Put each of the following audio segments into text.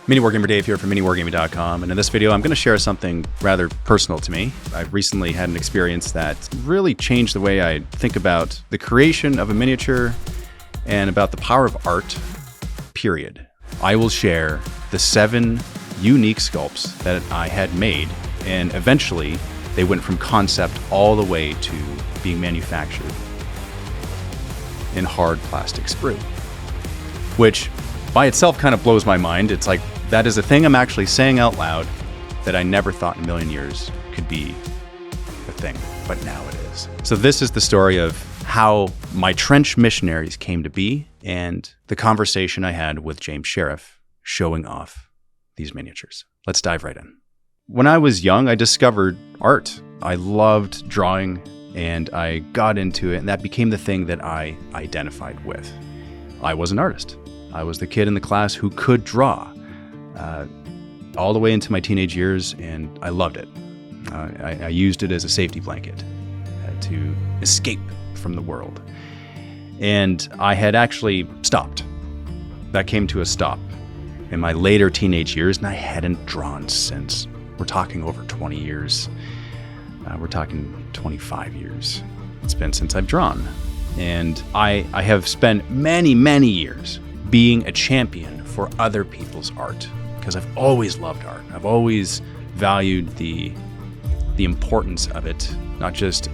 Mini Wargamer Dave here from miniwargaming.com, and in this video I'm going to share something rather personal to me. I've recently had an experience that really changed the way I think about the creation of a miniature and about the power of art, period. I will share the 7 unique sculpts that I had made, and eventually they went from concept all the way to being manufactured in hard plastic sprue, which by itself kind of blows my mind. It's like, that is a thing I'm actually saying out loud that I never thought in a million years could be a thing, but now it is. So this is the story of how my Trench Missionaries came to be and the conversation I had with James Sherriff showing off these miniatures. Let's dive right in. When I was young, I discovered art. I loved drawing and I got into it, and that became the thing that I identified with. I was an artist. I was the kid in the class who could draw all the way into my teenage years, and I loved it. I used it as a safety blanket to escape from the world. And I had actually stopped. That came to a stop in my later teenage years, and I hadn't drawn since. We're talking over 20 years. We're talking 25 years. It's been since I've drawn. And I have spent many, many years being a champion for other people's art, because I've always loved art. I've always valued the importance of it, not just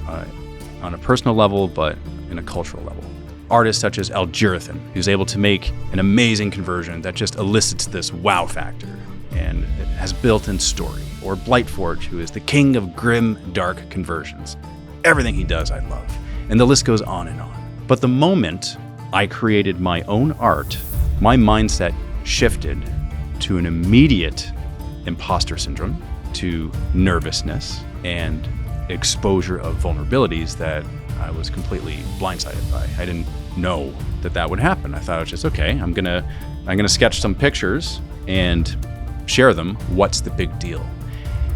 on a personal level, but in a cultural level. Artists such as Algorithm, who's able to make an amazing conversion that just elicits this wow factor and it has built-in story. Or Blightforge, who is the king of grim, dark conversions. Everything he does, I love. And the list goes on and on. But the moment I created my own art, my mindset shifted to an immediate imposter syndrome, to nervousness and exposure of vulnerabilities that I was completely blindsided by. I didn't know that would happen. I thought it was just, okay, I'm gonna sketch some pictures and share them. What's the big deal?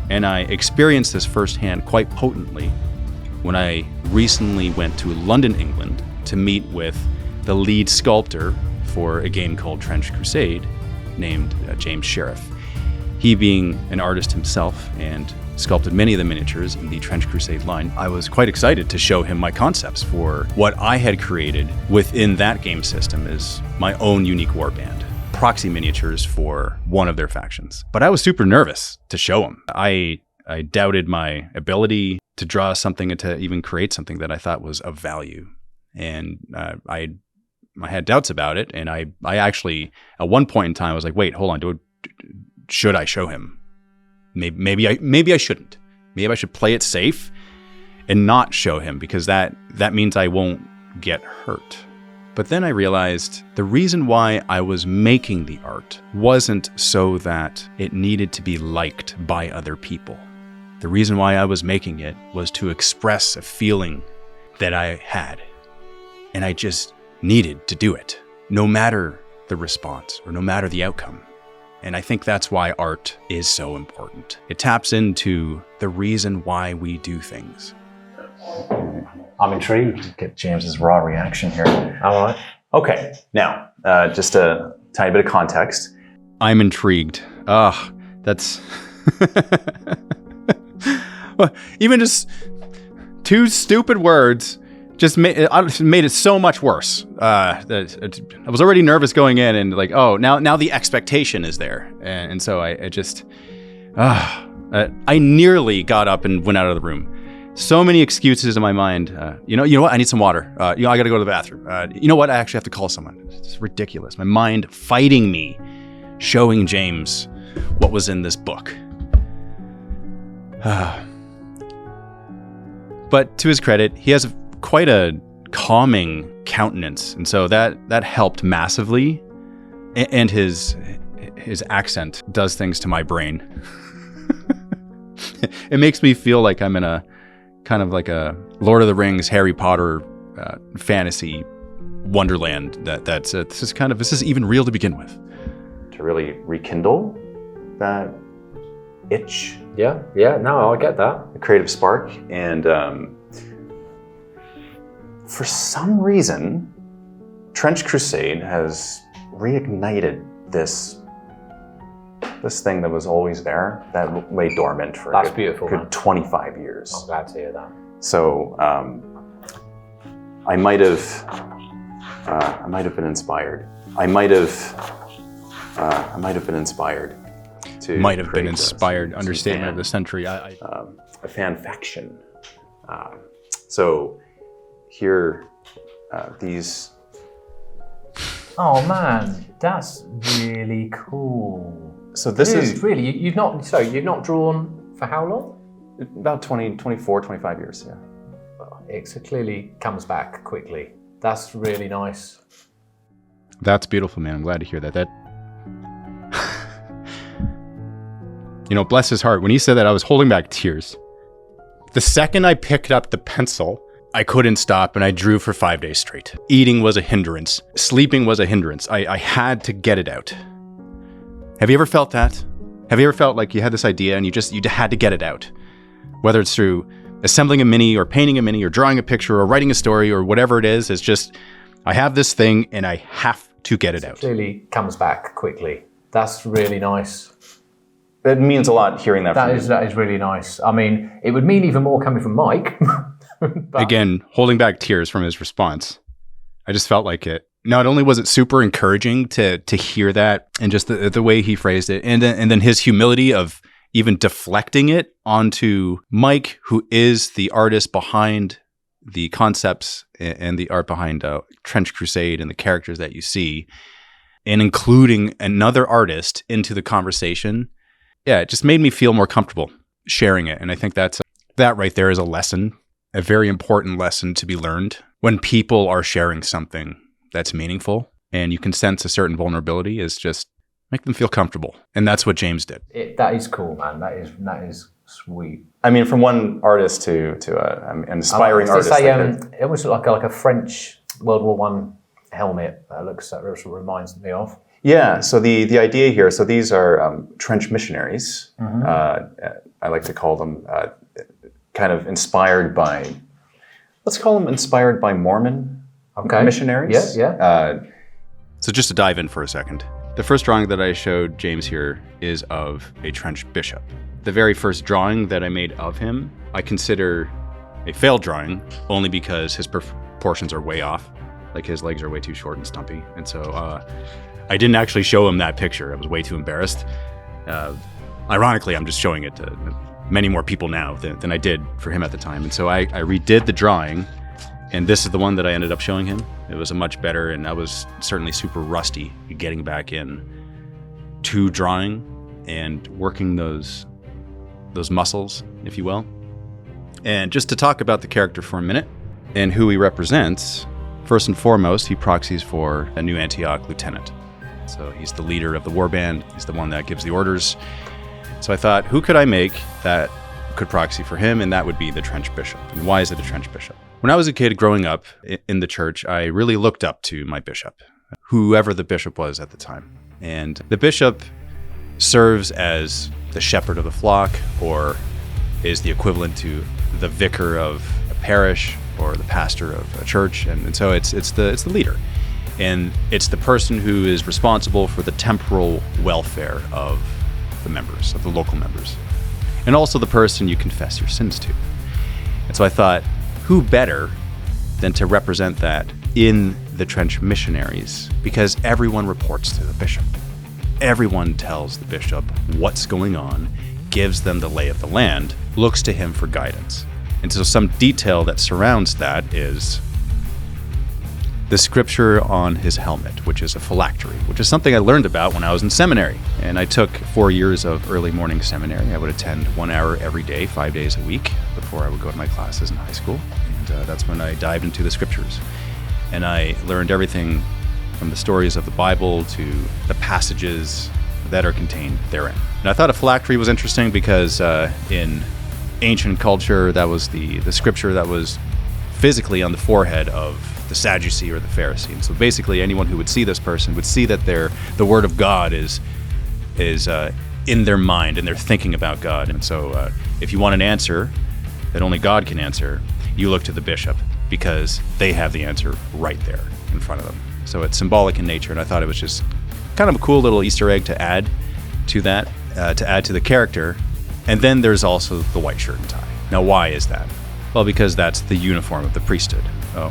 And I experienced this firsthand quite potently when I recently went to London, England to meet with the lead sculptor for a game called Trench Crusade named James Sherriff. He being an artist himself and sculpted many of the miniatures in the Trench Crusade line, I was quite excited to show him my concepts for what I had created within that game system as my own unique warband. Proxy miniatures for one of their factions. But I was super nervous to show him. I doubted my ability to draw something and to even create something that I thought was of value. And I had doubts about it, and I actually, at one point in time, I was like, wait, hold on, should I show him? Maybe I shouldn't. Maybe I should play it safe and not show him, because that means I won't get hurt. But then I realized the reason why I was making the art wasn't so that it needed to be liked by other people. The reason why I was making it was to express a feeling that I had. And I just needed to do it, no matter the response or no matter the outcome. And I think that's why art is so important. It taps into the reason why we do things. I'm intrigued to get James's raw reaction here. All right. Okay, now, just a tiny bit of context. I'm intrigued. That's... Even just 2 stupid words just made it so much worse. I was already nervous going in, and like, oh, now the expectation is there. And so I nearly got up and went out of the room. So many excuses in my mind. You know what? I need some water. I got to go to the bathroom. You know what? I actually have to call someone. It's ridiculous. My mind fighting me, showing James what was in this book. But to his credit, he has quite a calming countenance, and so that helped massively. And his accent does things to my brain. It makes me feel like I'm in a kind of like a Lord of the Rings, Harry Potter fantasy wonderland. This is even real to begin with. To really rekindle that itch. Yeah, no, I get that. The creative spark. And for some reason, Trench Crusade has reignited this this thing that was always there, that lay dormant for That's a beautiful, man. good 25 years. I'm glad to hear that. So I might have been inspired. I might have been inspired to Might have been create inspired. some Understatement of the fan- century. a fan faction. So here, these. Oh man, that's really cool. So this Dude, is really, you've not drawn for how long? about 24, 25 years. Yeah. It clearly comes back quickly. That's really nice. That's beautiful, man. I'm glad to hear that. Bless his heart. When he said that, I was holding back tears. The second I picked up the pencil, I couldn't stop, and I drew for 5 days straight. Eating was a hindrance. Sleeping was a hindrance. I had to get it out. Have you ever felt that? Have you ever felt like you had this idea and you had to get it out? Whether it's through assembling a mini or painting a mini or drawing a picture or writing a story or whatever it is, it's just, I have this thing and I have to get it out. Clearly comes back quickly. That's really nice. It means a lot hearing that from you. That is really nice. I mean, it would mean even more coming from Mike. But Again, holding back tears from his response. I just felt like it. Not only was it super encouraging to hear that and just the way he phrased it, and then his humility of even deflecting it onto Mike, who is the artist behind the concepts and the art behind Trench Crusade and the characters that you see, and including another artist into the conversation. Yeah, it just made me feel more comfortable sharing it. And I think that right there is a lesson, a very important lesson to be learned when people are sharing something that's meaningful and you can sense a certain vulnerability, is just make them feel comfortable. And that's what James did. that is cool, man. That is sweet. I mean, from one artist to an inspiring artist. It was like a French World War I helmet. That reminds me of. Yeah, so the idea here, so these are Trench Missionaries. I like to call them kind of inspired by, let's call them inspired by Mormon missionaries. Yeah. So just to dive in for a second, the first drawing that I showed James here is of a trench bishop. The very first drawing that I made of him, I consider a failed drawing only because his proportions are way off. Like his legs are way too short and stumpy. And so I didn't actually show him that picture. I was way too embarrassed. Ironically, I'm just showing it to many more people now than I did for him at the time. And so I redid the drawing, and this is the one that I ended up showing him. It was a much better, and I was certainly super rusty getting back in to drawing and working those muscles, if you will. And just to talk about the character for a minute and who he represents, first and foremost, he proxies for a new Antioch lieutenant. So he's the leader of the war band. He's the one that gives the orders. So I thought, who could I make that could proxy for him? And that would be the Trench Bishop. And why is it a Trench Bishop? When I was a kid growing up in the church, I really looked up to my bishop, whoever the bishop was at the time. And the bishop serves as the shepherd of the flock, or is the equivalent to the vicar of a parish or the pastor of a church. And so it's the leader. And it's the person who is responsible for the temporal welfare of the members, of the local members. And also the person you confess your sins to. And so I thought, who better than to represent that in the Trench Missionaries? Because everyone reports to the bishop. Everyone tells the bishop what's going on, gives them the lay of the land, looks to him for guidance. And so some detail that surrounds that is the scripture on his helmet, which is a phylactery, which is something I learned about when I was in seminary. And I took 4 years of early morning seminary. I would attend 1 hour every day, 5 days a week, before I would go to my classes in high school. And that's when I dived into the scriptures. And I learned everything from the stories of the Bible to the passages that are contained therein. And I thought a phylactery was interesting because in ancient culture, that was the scripture that was physically on the forehead of the Sadducee or the Pharisee. And so basically anyone who would see this person would see that the word of God is in their mind and they're thinking about God. And so if you want an answer that only God can answer, you look to the bishop because they have the answer right there in front of them. So it's symbolic in nature, and I thought it was just kind of a cool little Easter egg to add to that. to add to the character. And then there's also the white shirt and tie. Now, why is that? Well, because that's the uniform of the priesthood,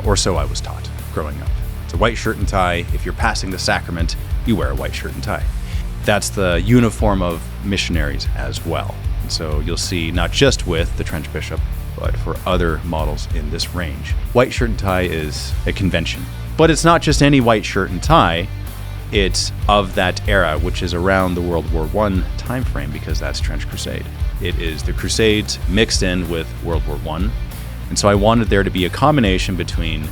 or so I was taught growing up. It's a white shirt and tie. If you're passing the sacrament, you wear a white shirt and tie. That's the uniform of missionaries as well. And so you'll see not just with the Trench Bishop, but for other models in this range. White shirt and tie is a convention. But it's not just any white shirt and tie. It's of that era, which is around the World War I time frame, because that's Trench Crusade. It is the Crusades mixed in with World War I. And so I wanted there to be a combination between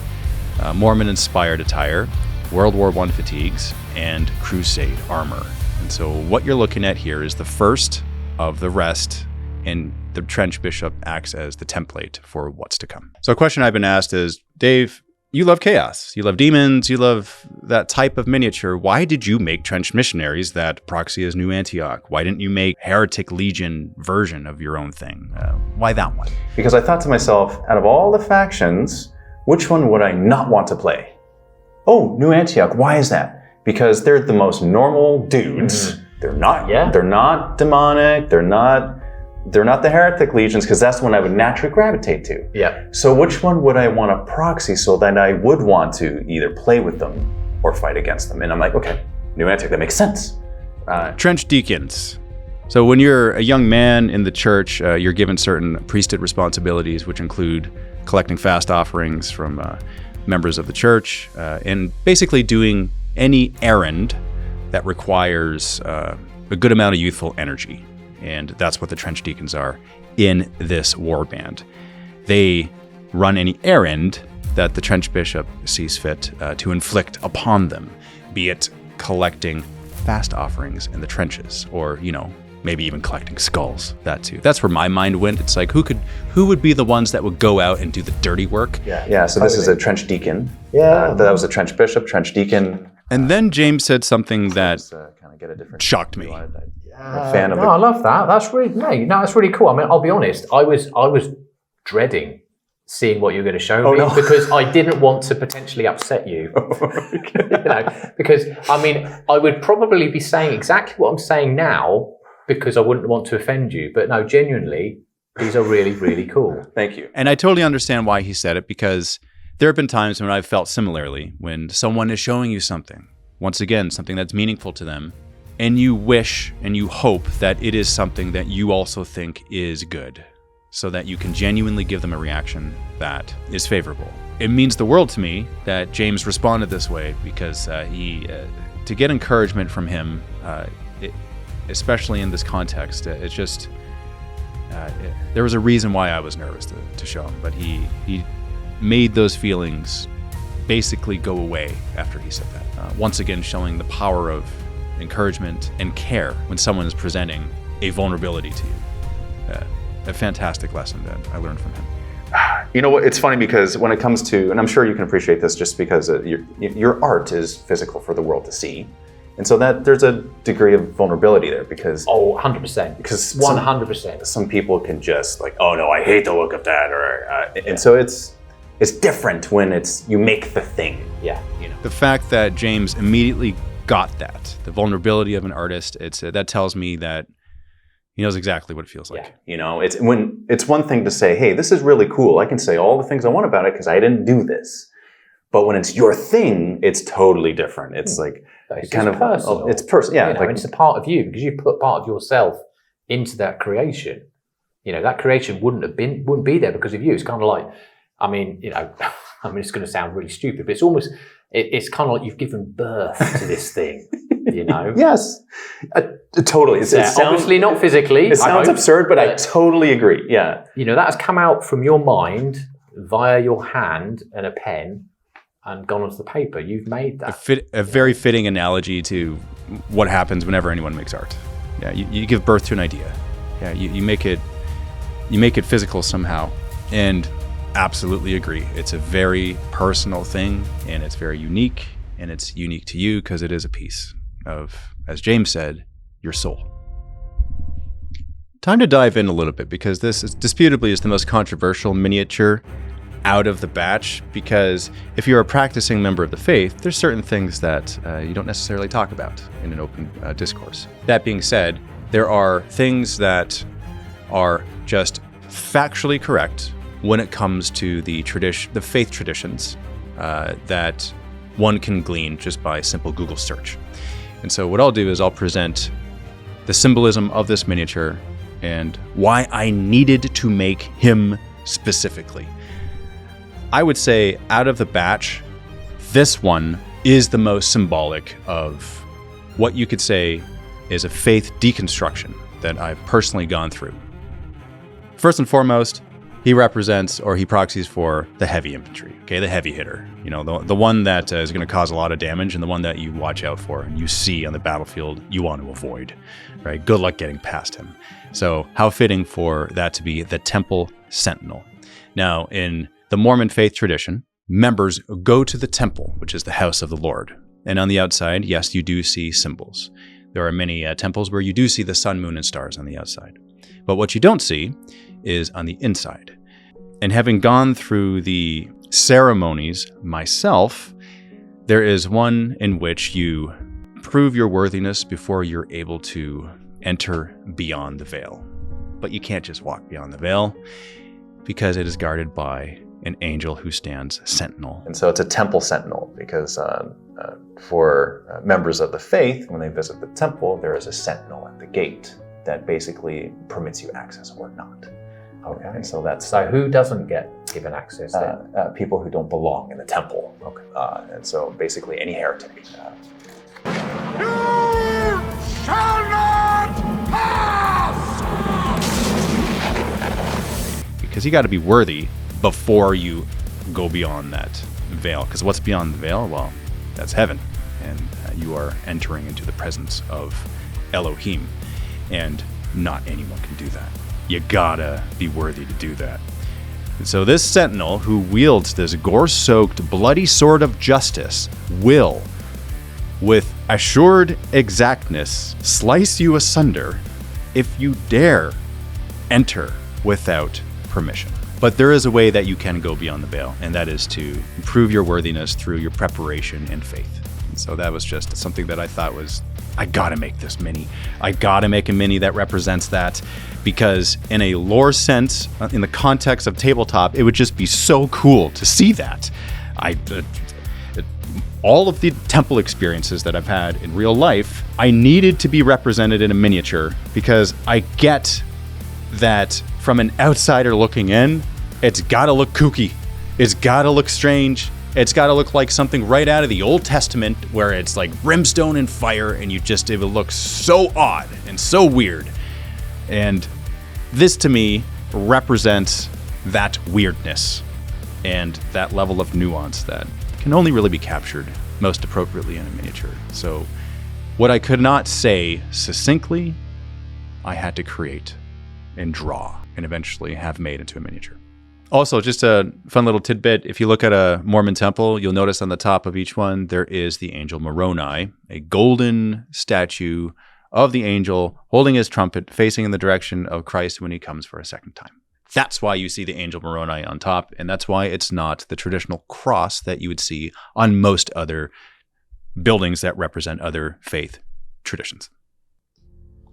Mormon-inspired attire, World War I fatigues, and Crusade armor. And so what you're looking at here is the first of the rest, and the Trench Bishop acts as the template for what's to come. So a question I've been asked is, Dave, you love chaos, you love demons, you love that type of miniature. Why did you make Trench Missionaries that proxy as New Antioch? Why didn't you make Heretic Legion version of your own thing? Why that one? Because I thought to myself, out of all the factions, which one would I not want to play? Oh, New Antioch. Why is that? Because they're the most normal dudes. They're not demonic. They're not the Heretic Legions, because that's the one I would naturally gravitate to. Yeah. So which one would I want to proxy so that I would want to either play with them or fight against them? And I'm like, okay, New Antioch, that makes sense. Trench Deacons. So when you're a young man in the church, you're given certain priesthood responsibilities, which include collecting fast offerings from members of the church, and basically doing any errand that requires a good amount of youthful energy. And that's what the Trench Deacons are in this war band. They run any errand that the Trench Bishop sees fit to inflict upon them, be it collecting fast offerings in the trenches, or, maybe even collecting skulls, that too. That's where my mind went. It's like, who would be the ones that would go out and do the dirty work? Yeah, so this is a Trench Deacon. Yeah. That was a Trench Bishop, Trench Deacon. And then James said something that kind of get a different shocked me. I'm a fan of I love that. That's really that's really cool. I mean, I'll be honest. I was dreading seeing what you were going to show me because I didn't want to potentially upset you. Because I mean, I would probably be saying exactly what I'm saying now because I wouldn't want to offend you. But no, genuinely, these are really, really cool. Thank you. And I totally understand why he said it, because there have been times when I've felt similarly when someone is showing you something, once again, something that's meaningful to them, and you wish and you hope that it is something that you also think is good, so that you can genuinely give them a reaction that is favorable. It means the world to me that James responded this way, because to get encouragement from him, especially in this context, it's just, there was a reason why I was nervous to show him, but he made those feelings basically go away after he said that. Once again, showing the power of encouragement and care when someone is presenting a vulnerability to you. A fantastic lesson that I learned from him. You know what? It's funny because when it comes to, and I'm sure you can appreciate this just because your art is physical for the world to see. And so that there's a degree of vulnerability there because... 100%. Because 100%. Some people can just like, oh no, I hate the look of that. And so it's different when you make the thing. Yeah. The fact that James immediately got that, the vulnerability of an artist, that tells me that he knows exactly what it feels like. Yeah. It's one thing to say, hey, this is really cool. I can say all the things I want about it because I didn't do this. But when it's your thing, it's totally different. It's like it's kind of personal. It's personal. Yeah, it's a part of you because you put part of yourself into that creation. That creation wouldn't be there because of you. It's kind of like, I mean, it's going to sound really stupid, but it's almost, it's kind of like you've given birth to this thing. Yes, totally. It sounds, obviously not physically. It sounds absurd, but I totally agree. Yeah, that has come out from your mind via your hand and a pen and gone onto the paper. You've made that. A very fitting analogy to what happens whenever anyone makes art. Yeah, you give birth to an idea. Yeah, you make it physical somehow, and absolutely agree. It's a very personal thing, and it's very unique, and it's unique to you because it is a piece of, as James said, your soul. Time to dive in a little bit, because this is disputably the most controversial miniature out of the batch, because if you're a practicing member of the faith, there's certain things that you don't necessarily talk about in an open discourse. That being said, There are things that are just factually correct when it comes to the faith traditions that one can glean just by simple Google search. And so what I'll do is I'll present the symbolism of this miniature and why I needed to make him specifically. I would say out of the batch, this one is the most symbolic of what you could say is a faith deconstruction that I've personally gone through. First and foremost, he represents, or he proxies for, the heavy infantry, okay, the heavy hitter. You know, the one that is going to cause a lot of damage and the one that you watch out for and you see on the battlefield you want to avoid, right? Good luck getting past him. So how fitting for that to be the temple sentinel. Now, in the Mormon faith tradition, members go to the temple, which is the house of the Lord. And on the outside, yes, you do see symbols. There are many temples where you do see the sun, moon, and stars on the outside. But what you don't see is on the inside. And having gone through the ceremonies myself, there is one in which you prove your worthiness before you're able to enter beyond the veil. But you can't just walk beyond the veil because it is guarded by an angel who stands sentinel. And so it's a temple sentinel because for members of the faith, when they visit the temple, there is a sentinel at the gate that basically permits you access or not. Okay, and so that's who doesn't get given access then? People who don't belong in the temple. Okay. And so basically any heretic. You shall not pass! Because you got to be worthy before you go beyond that veil. Because what's beyond the veil? Well, that's heaven. And you are entering into the presence of Elohim. And not anyone can do that. You gotta be worthy to do that. And so this sentinel who wields this gore-soaked, bloody sword of justice will, with assured exactness, slice you asunder if you dare enter without permission. But there is a way that you can go beyond the veil, and that is to prove your worthiness through your preparation and faith. And so that was just something that I thought was, I gotta make this mini. I gotta make a mini that represents that, because in a lore sense, in the context of tabletop, it would just be so cool to see that. All of the temple experiences that I've had in real life, I needed to be represented in a miniature because I get that from an outsider looking in, it's gotta look kooky. It's gotta look strange. It's gotta look like something right out of the Old Testament where it's like brimstone and fire and it looks so odd and so weird. And this to me represents that weirdness and that level of nuance that can only really be captured most appropriately in a miniature. So what I could not say succinctly, I had to create and draw and eventually have made into a miniature. Also, just a fun little tidbit, if you look at a Mormon temple, you'll notice on the top of each one, there is the Angel Moroni, a golden statue of the angel holding his trumpet facing in the direction of Christ when he comes for a second time. That's why you see the Angel Moroni on top, and that's why it's not the traditional cross that you would see on most other buildings that represent other faith traditions.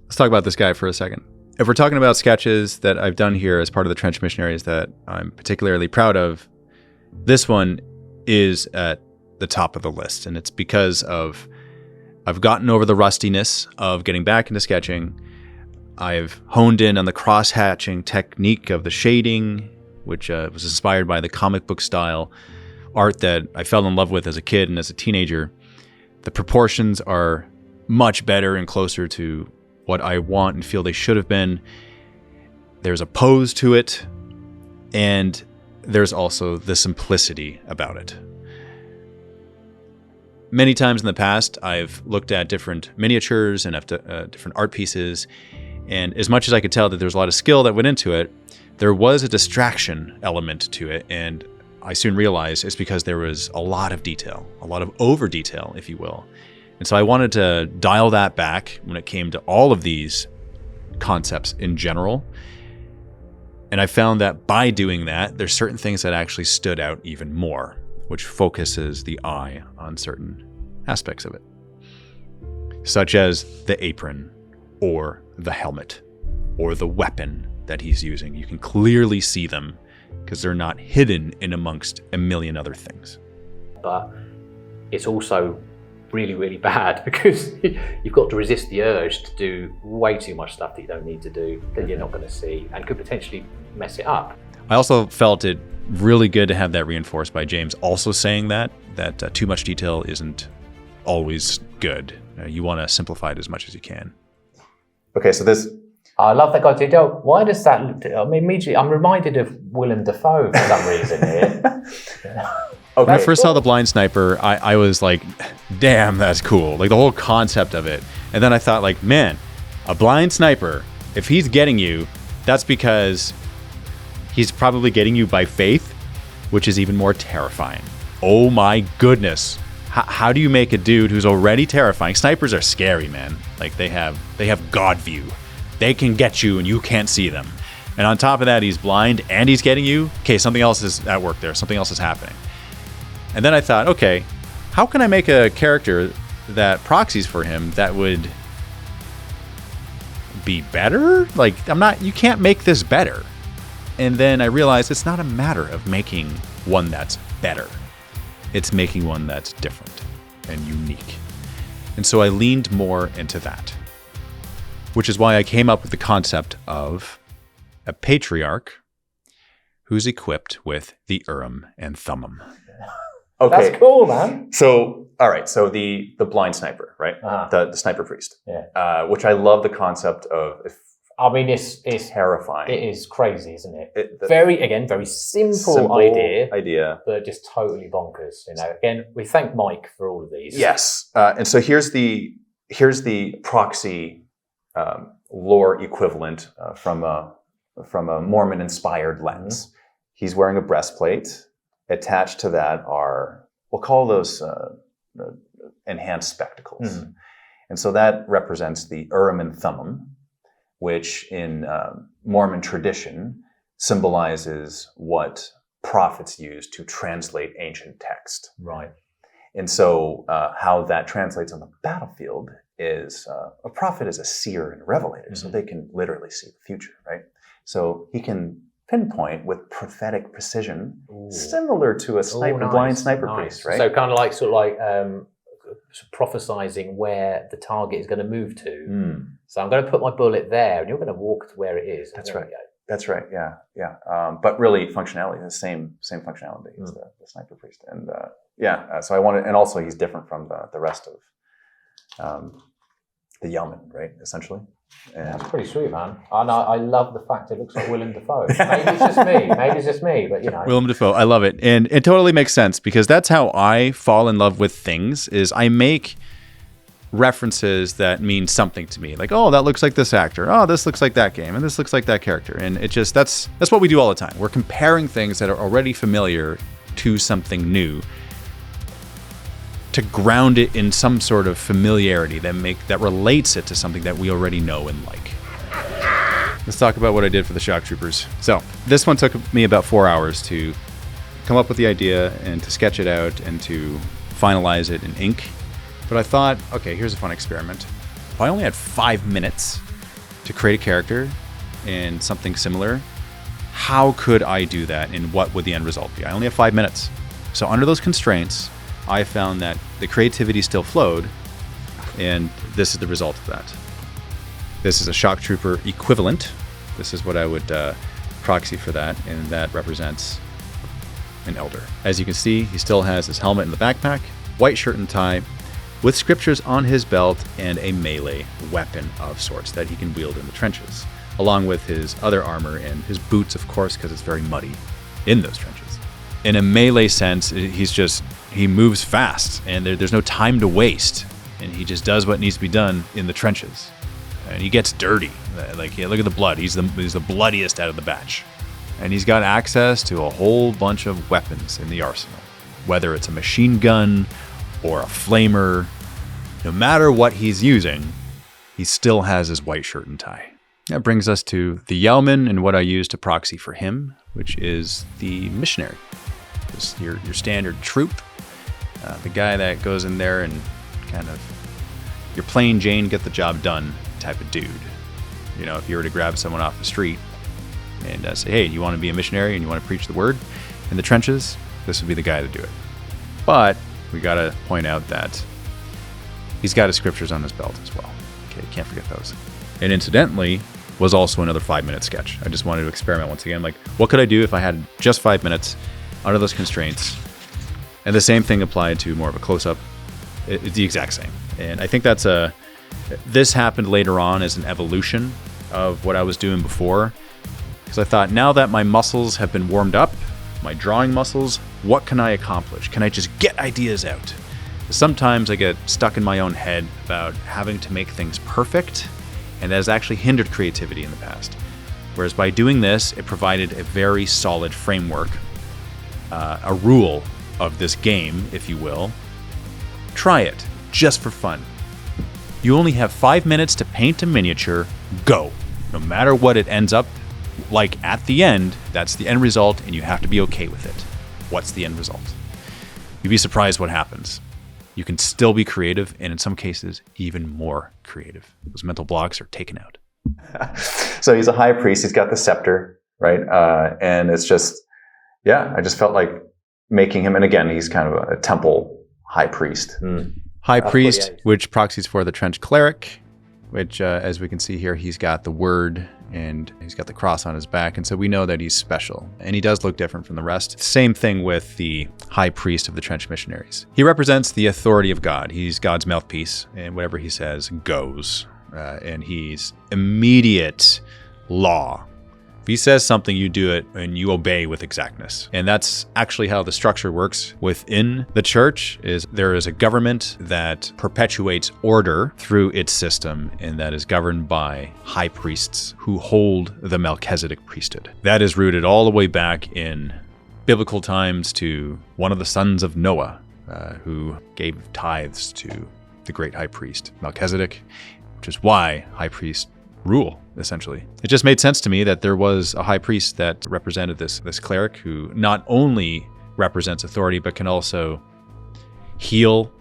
Let's talk about this guy for a second. If we're talking about sketches that I've done here as part of the Trench Missionaries that I'm particularly proud of, this one is at the top of the list, and it's because of I've gotten over the rustiness of getting back into sketching. I've honed in on the cross-hatching technique of the shading, which was inspired by the comic book style art that I fell in love with as a kid and as a teenager. The proportions are much better and closer to what I want and feel they should have been. There's a pose to it, and there's also the simplicity about it. Many times in the past, I've looked at different miniatures and different art pieces, and as much as I could tell that there's a lot of skill that went into it, there was a distraction element to it, and I soon realized it's because there was a lot of detail, a lot of over detail, if you will. And so I wanted to dial that back when it came to all of these concepts in general. And I found that by doing that, there's certain things that actually stood out even more, which focuses the eye on certain aspects of it, such as the apron or the helmet or the weapon that he's using. You can clearly see them because they're not hidden in amongst a million other things. But it's also really, really bad because you've got to resist the urge to do way too much stuff that you don't need to do, that you're not going to see, and could potentially mess it up. I also felt it really good to have that reinforced by James also saying that too much detail isn't always good. You want to simplify it as much as you can. Okay, so this... I love that guy detail. Why does that look... I mean, immediately, I'm reminded of Willem Dafoe for some reason here. Okay. When I first saw the blind sniper, I was like, damn, that's cool. Like the whole concept of it. And then I thought like, man, a blind sniper, if he's getting you, that's because he's probably getting you by faith, which is even more terrifying. Oh my goodness. How do you make a dude who's already terrifying? Snipers are scary, man. Like they have God view. They can get you and you can't see them. And on top of that, he's blind and he's getting you. Okay, something else is at work there. Something else is happening. And then I thought, okay, how can I make a character that proxies for him that would be better? Like, you can't make this better. And then I realized it's not a matter of making one that's better. It's making one that's different and unique. And so I leaned more into that, which is why I came up with the concept of a patriarch who's equipped with the Urim and Thummim. Okay. That's cool, man. So, all right. So the blind sniper, right? The sniper priest. Yeah. Which I love the concept of. I mean, it's terrifying. It is crazy, isn't it? Very simple idea, but just totally bonkers. You know. Again, we thank Mike for all of these. Yes. And so here's the proxy lore equivalent from a Mormon-inspired lens. Mm-hmm. He's wearing a breastplate. Attached to that are, we'll call those enhanced spectacles. Mm-hmm. And so that represents the Urim and Thummim, which in Mormon tradition symbolizes what prophets use to translate ancient text. Right. And so how that translates on the battlefield is a prophet is a seer and revelator, mm-hmm. so they can literally see the future, right? So he can pinpoint with prophetic precision, similar to a sniper, blind sniper priest, right? So kind of like prophesizing where the target is going to move to. Mm. So I'm going to put my bullet there, and you're going to walk to where it is. That's right. That's right. Yeah, yeah. But really, functionality, the same functionality as the sniper priest, and so I wanted, and also he's different from the rest of the yeoman, right? Essentially. And that's pretty sweet, man. I love the fact it looks like Willem Dafoe. Maybe it's just me, but you know. Willem Dafoe, I love it. And it totally makes sense because that's how I fall in love with things is I make references that mean something to me. Like, oh, that looks like this actor. Oh, this looks like that game. And this looks like that character. And it just, that's what we do all the time. We're comparing things that are already familiar to something new to ground it in some sort of familiarity that relates it to something that we already know and like. Let's talk about what I did for the shock troopers. So this one took me about 4 hours to come up with the idea and to sketch it out and to finalize it in ink. But I thought, okay, here's a fun experiment. If I only had 5 minutes to create a character and something similar, how could I do that and what would the end result be? I only have 5 minutes. So under those constraints, I found that the creativity still flowed, and this is the result of that. This is a shock trooper equivalent. This is what I would proxy for that, and that represents an elder. As you can see, he still has his helmet in the backpack, white shirt and tie, with scriptures on his belt and a melee weapon of sorts that he can wield in the trenches, along with his other armor and his boots, of course, because it's very muddy in those trenches. In a melee sense, he moves fast, and there's no time to waste, and he just does what needs to be done in the trenches. And he gets dirty. Like, yeah, look at the blood. He's the bloodiest out of the batch. And he's got access to a whole bunch of weapons in the arsenal. Whether it's a machine gun or a flamer, no matter what he's using, he still has his white shirt and tie. That brings us to the yeoman and what I use to proxy for him, which is the missionary. Just your standard troop. The guy that goes in there and kind of, your plain Jane, get the job done type of dude. You know, if you were to grab someone off the street and say, hey, you want to be a missionary and you want to preach the word in the trenches, this would be the guy to do it. But we got to point out that he's got his scriptures on his belt as well. Okay, can't forget those. And incidentally, was also another 5-minute sketch. I just wanted to experiment once again. Like, what could I do if I had just 5 minutes under those constraints? And the same thing applied to more of a close-up. It's the exact same. And I think this happened later on as an evolution of what I was doing before. Because I thought, now that my muscles have been warmed up, my drawing muscles, what can I accomplish? Can I just get ideas out? Sometimes I get stuck in my own head about having to make things perfect, and that has actually hindered creativity in the past. Whereas by doing this, it provided a very solid framework, a rule of this game, if you will. Try it, just for fun. You only have 5 minutes to paint a miniature. Go. No matter what it ends up like at the end, that's the end result, and you have to be okay with it. What's the end result? You'd be surprised what happens. You can still be creative, and in some cases, even more creative. Those mental blocks are taken out. So he's a high priest. He's got the scepter, right? And it's just, I just felt like making him, and again, he's kind of a temple high priest. High priest, which proxies for the trench cleric, which, as we can see here, he's got the word and he's got the cross on his back. And so we know that he's special, and he does look different from the rest. Same thing with the high priest of the Trench Missionaries. He represents the authority of God. He's God's mouthpiece, and whatever he says goes. And he's immediate law. If he says something, you do it and you obey with exactness. And that's actually how the structure works within the church. Is there is a government that perpetuates order through its system, and that is governed by high priests who hold the Melchizedek priesthood. That is rooted all the way back in biblical times to one of the sons of Noah, who gave tithes to the great high priest Melchizedek, which is why high priests rule, essentially. It just made sense to me that there was a high priest that represented this cleric who not only represents authority, but can also heal,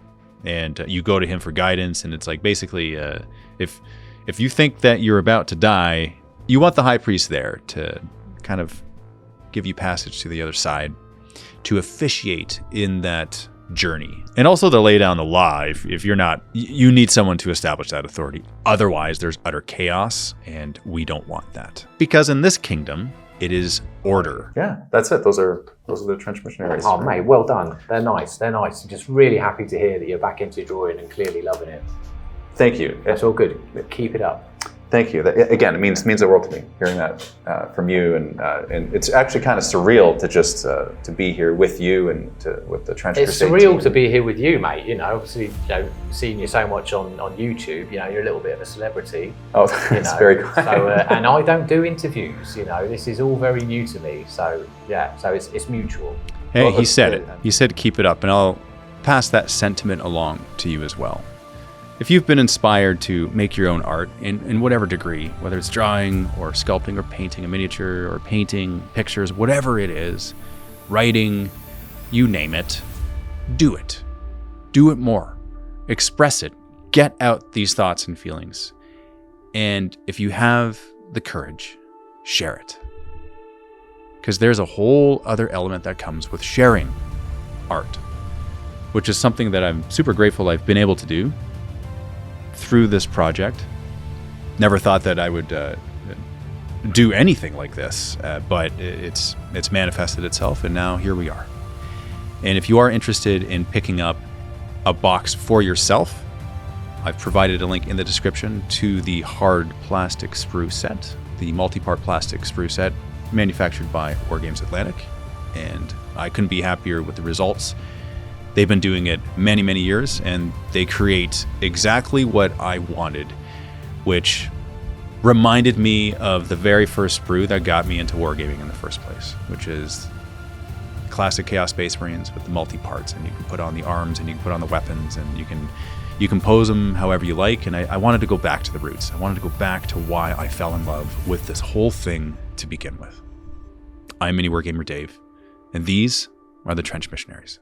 and you go to him for guidance. And it's like, basically, if you think that you're about to die, you want the high priest there to kind of give you passage to the other side, to officiate in that journey. And also to lay down the law. If you're not, you need someone to establish that authority. Otherwise, there's utter chaos, and we don't want that. Because in this kingdom, it is order. Yeah, that's it. Those are the Trench Missionaries. Oh, mate, well done. They're nice. Just really happy to hear that you're back into drawing and clearly loving it. Thank you. That's all good. Keep it up. Thank you. Again, it means the world to me, hearing that from you, and it's actually kind of surreal to just to be here with you and with the Trench Crusade It's surreal team. to be here with you, mate. You know, obviously, seeing you so much on YouTube, you're a little bit of a celebrity. Oh, that's very kind. So, and I don't do interviews. This is all very new to me. So it's mutual. Hey, he said it. He said keep it up, and I'll pass that sentiment along to you as well. If you've been inspired to make your own art in whatever degree, whether it's drawing or sculpting or painting a miniature or painting pictures, whatever it is, writing, you name it, do it. Do it more. Express it. Get out these thoughts and feelings. And if you have the courage, share it. Because there's a whole other element that comes with sharing art, which is something that I'm super grateful I've been able to do through this project. Never thought that I would do anything like this, but it's manifested itself, and now here we are. And if you are interested in picking up a box for yourself, I've provided a link in the description to the hard plastic sprue set, the multi-part plastic sprue set manufactured by WarGames Atlantic, and I couldn't be happier with the results. They've been doing it many, many years, and they create exactly what I wanted, which reminded me of the very first sprue that got me into wargaming in the first place, which is classic Chaos Space Marines with the multi-parts, and you can put on the arms and you can put on the weapons, and you can pose them however you like. And I wanted to go back to the roots. I wanted to go back to why I fell in love with this whole thing to begin with. I'm Mini Wargamer Dave, and these are the Trench Missionaries.